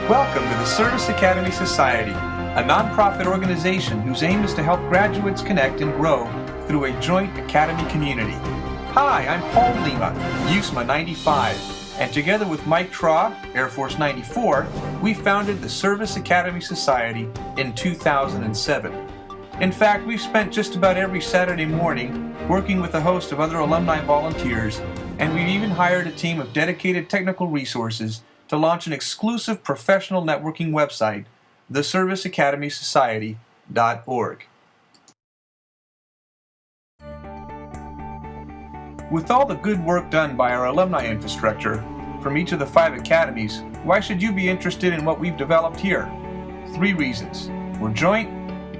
Welcome to the Service Academy Society, a nonprofit organization whose aim is to help graduates connect and grow through a joint academy community. Hi, I'm Paul Lima, USMA 95, and together with Mike Traw, Air Force 94, we founded the Service Academy Society in 2007. In fact, we've spent just about every Saturday morning working with a host of other alumni volunteers, and we've even hired a team of dedicated technical resources to launch an exclusive professional networking website, theserviceacademysociety.org. With all the good work done by our alumni infrastructure from each of the 5 academies, why should you be interested in what we've developed here? 3 reasons. We're joint,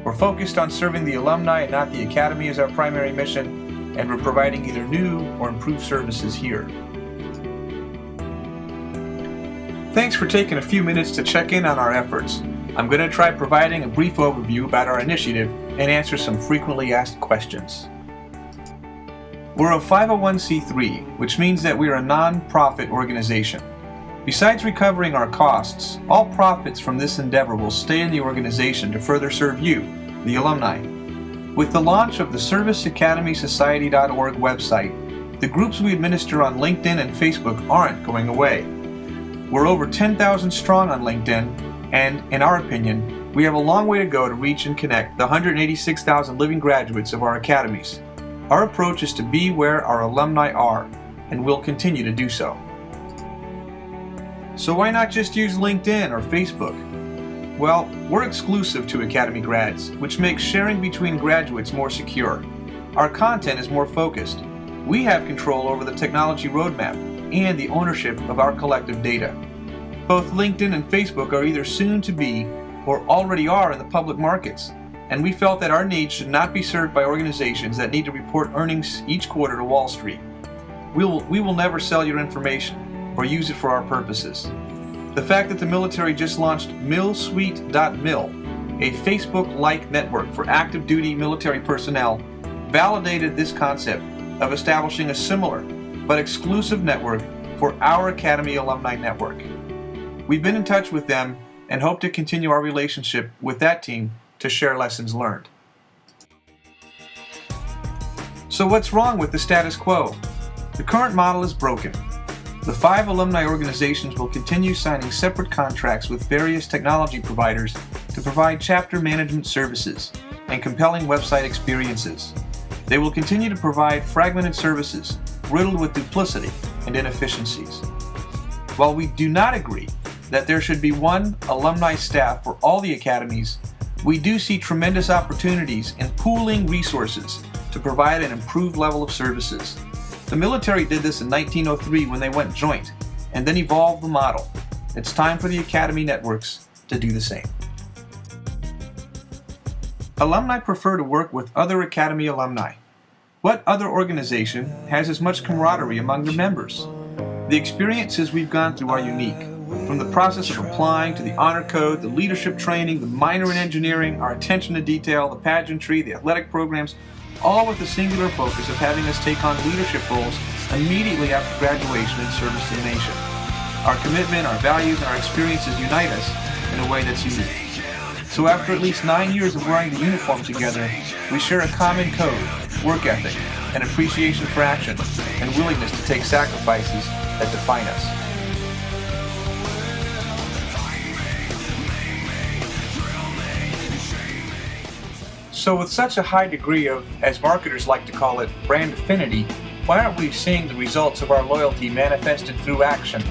we're focused on serving the alumni and not the academy as our primary mission, and we're providing either new or improved services here. Thanks for taking a few minutes to check in on our efforts. I'm going to try providing a brief overview about our initiative and answer some frequently asked questions. We're a 501c3, which means that we're a non-profit organization. Besides recovering our costs, all profits from this endeavor will stay in the organization to further serve you, the alumni. With the launch of the ServiceAcademySociety.org website, the groups we administer on LinkedIn and Facebook aren't going away. We're over 10,000 strong on LinkedIn, and, in our opinion, we have a long way to go to reach and connect the 186,000 living graduates of our academies. Our approach is to be where our alumni are, and we'll continue to do so. So why not just use LinkedIn or Facebook? Well, we're exclusive to Academy grads, which makes sharing between graduates more secure. Our content is more focused. We have control over the technology roadmap and the ownership of our collective data. Both LinkedIn and Facebook are either soon to be or already are in the public markets, and we felt that our needs should not be served by organizations that need to report earnings each quarter to Wall Street. We will never sell your information or use it for our purposes. The fact that the military just launched MilSuite.mil, a Facebook-like network for active duty military personnel, validated this concept of establishing a similar but exclusive network for our Academy Alumni Network. We've been in touch with them and hope to continue our relationship with that team to share lessons learned. So what's wrong with the status quo? The current model is broken. The 5 alumni organizations will continue signing separate contracts with various technology providers to provide chapter management services and compelling website experiences. They will continue to provide fragmented services riddled with duplicity and inefficiencies. While we do not agree that there should be one alumni staff for all the academies, we do see tremendous opportunities in pooling resources to provide an improved level of services. The military did this in 1903 when they went joint, and then evolved the model. It's time for the academy networks to do the same. Alumni prefer to work with other academy alumni. What other organization has as much camaraderie among their members? The experiences we've gone through are unique. From the process of applying to the honor code, the leadership training, the minor in engineering, our attention to detail, the pageantry, the athletic programs, all with the singular focus of having us take on leadership roles immediately after graduation in service to the nation. Our commitment, our values, and our experiences unite us in a way that's unique. So after at least 9 years of wearing the uniform together, we share a common code, work ethic, an appreciation for action, and willingness to take sacrifices that define us. So with such a high degree of, as marketers like to call it, brand affinity, why aren't we seeing the results of our loyalty manifested through action?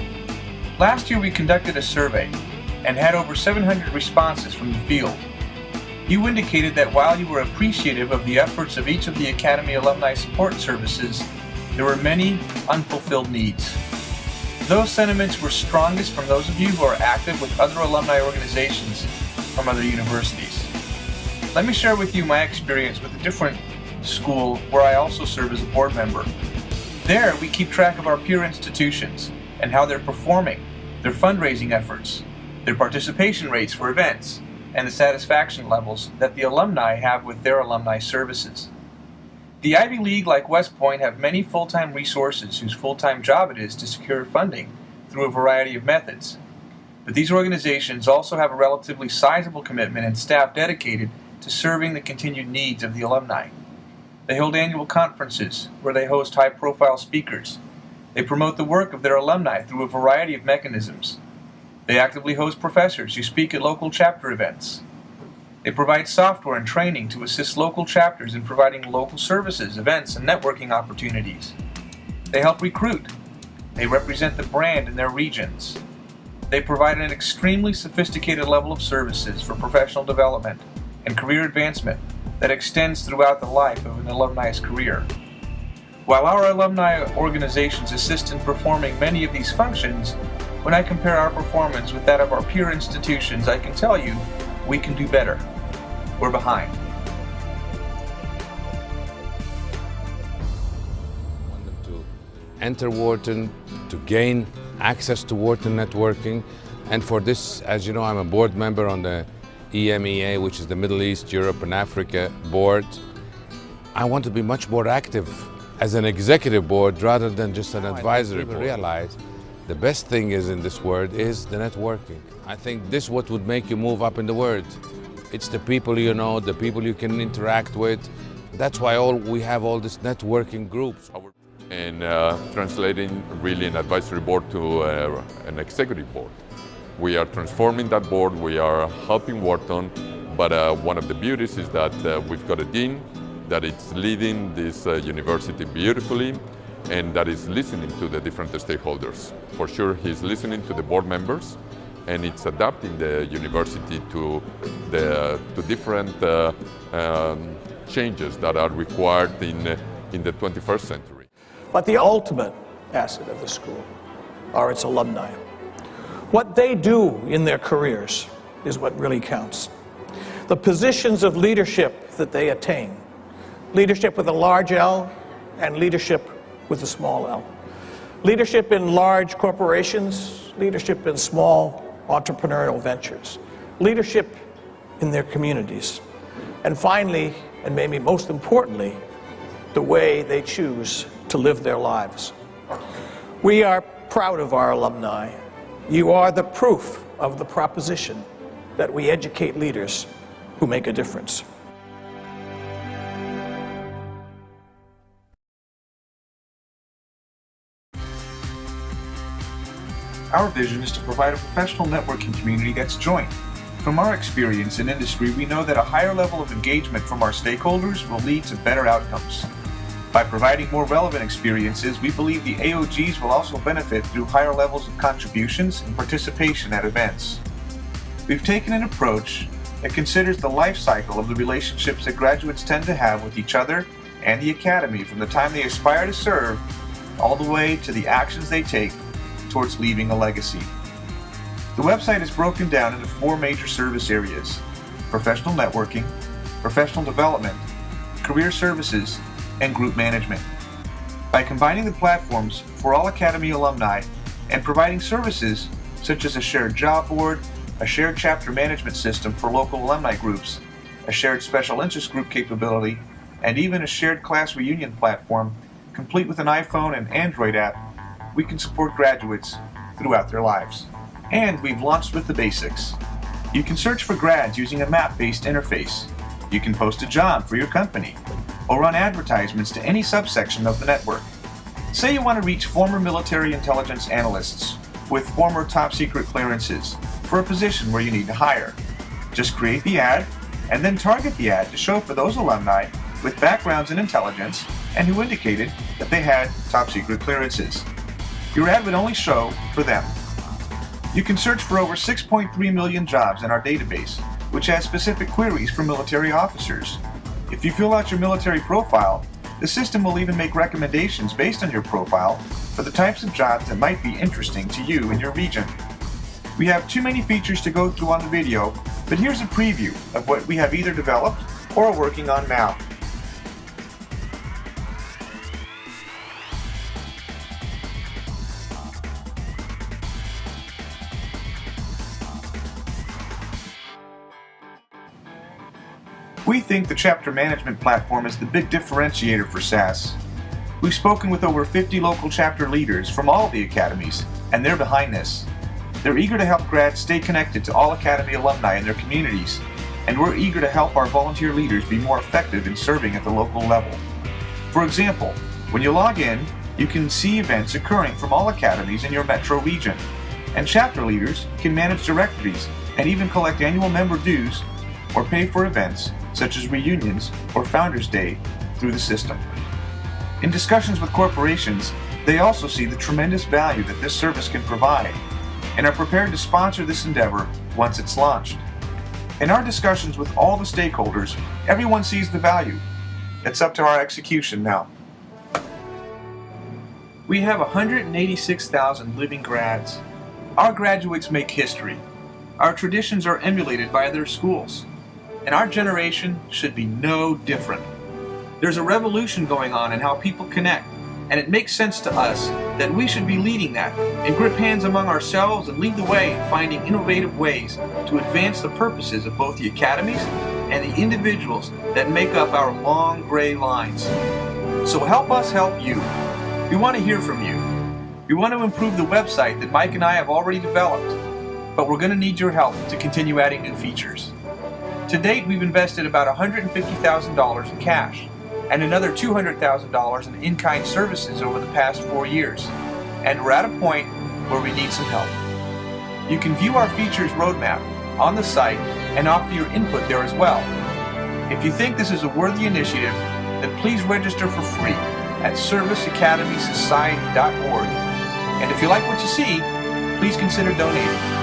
Last year we conducted a survey and had over 700 responses from the field. You indicated that while you were appreciative of the efforts of each of the Academy Alumni Support Services, there were many unfulfilled needs. Those sentiments were strongest from those of you who are active with other alumni organizations from other universities. Let me share with you my experience with a different school where I also serve as a board member. There, we keep track of our peer institutions and how they're performing, their fundraising efforts, their participation rates for events, and the satisfaction levels that the alumni have with their alumni services. The Ivy League, like West Point, have many full-time resources whose full-time job it is to secure funding through a variety of methods. But these organizations also have a relatively sizable commitment and staff dedicated to serving the continued needs of the alumni. They hold annual conferences where they host high-profile speakers. They promote the work of their alumni through a variety of mechanisms. They actively host professors who speak at local chapter events. They provide software and training to assist local chapters in providing local services, events, and networking opportunities. They help recruit. They represent the brand in their regions. They provide an extremely sophisticated level of services for professional development and career advancement that extends throughout the life of an alumni's career. While our alumni organizations assist in performing many of these functions, when I compare our performance with that of our peer institutions, I can tell you we can do better. We're behind. I want them to enter Wharton, to gain access to Wharton networking, and for this, as you know, I'm a board member on the EMEA, which is the Middle East, Europe, and Africa board. I want to be much more active as an executive board rather than just an advisory board. Realize the best thing is in this world is the networking. I think this is what would make you move up in the world. It's the people you know, the people you can interact with. That's why we have all these networking groups. And translating really an advisory board to an executive board. We are transforming that board, we are helping Wharton, but one of the beauties is that we've got a dean that is leading this university beautifully and that is listening to the different stakeholders. For sure, he's listening to the board members and it's adapting the university to different changes that are required in the 21st century. But the ultimate asset of the school are its alumni. What they do in their careers is what really counts. The positions of leadership that they attain, leadership with a large L and leadership with a small l. Leadership in large corporations, leadership in small entrepreneurial ventures, leadership in their communities, and finally, and maybe most importantly, the way they choose to live their lives. We are proud of our alumni. You are the proof of the proposition that we educate leaders who make a difference. Our vision is to provide a professional networking community that's joint. From our experience in industry, we know that a higher level of engagement from our stakeholders will lead to better outcomes. By providing more relevant experiences, we believe the AOGs will also benefit through higher levels of contributions and participation at events. We've taken an approach that considers the life cycle of the relationships that graduates tend to have with each other and the Academy from the time they aspire to serve all the way to the actions they take towards leaving a legacy. The website is broken down into 4 major service areas: professional networking, professional development, career services, and group management. By combining the platforms for all Academy alumni and providing services such as a shared job board, a shared chapter management system for local alumni groups, a shared special interest group capability, and even a shared class reunion platform, complete with an iPhone and Android app, we can support graduates throughout their lives. And we've launched with the basics. You can search for grads using a map-based interface. You can post a job for your company, or run advertisements to any subsection of the network. Say you want to reach former military intelligence analysts with former top-secret clearances for a position where you need to hire. Just create the ad, and then target the ad to show for those alumni with backgrounds in intelligence and who indicated that they had top-secret clearances. Your ad would only show for them. You can search for over 6.3 million jobs in our database, which has specific queries for military officers. If you fill out your military profile, the system will even make recommendations based on your profile for the types of jobs that might be interesting to you in your region. We have too many features to go through on the video, but here's a preview of what we have either developed or are working on now. We think the chapter management platform is the big differentiator for SAS. We've spoken with over 50 local chapter leaders from all the academies, and they're behind this. They're eager to help grads stay connected to All Academy alumni in their communities, and we're eager to help our volunteer leaders be more effective in serving at the local level. For example, when you log in, you can see events occurring from all academies in your metro region, and chapter leaders can manage directories and even collect annual member dues or pay for events such as reunions or Founders Day through the system. In discussions with corporations, they also see the tremendous value that this service can provide and are prepared to sponsor this endeavor once it's launched. In our discussions with all the stakeholders, everyone sees the value. It's up to our execution now. We have 186,000 living grads. Our graduates make history. Our traditions are emulated by other schools. And our generation should be no different. There's a revolution going on in how people connect, and it makes sense to us that we should be leading that and grip hands among ourselves and lead the way in finding innovative ways to advance the purposes of both the academies and the individuals that make up our long gray lines. So help us help you. We want to hear from you. We want to improve the website that Mike and I have already developed, but we're going to need your help to continue adding new features. To date, we've invested about $150,000 in cash and another $200,000 in in-kind services over the past 4 years, and we're at a point where we need some help. You can view our features roadmap on the site and offer your input there as well. If you think this is a worthy initiative, then please register for free at serviceacademysociety.org. And if you like what you see, please consider donating.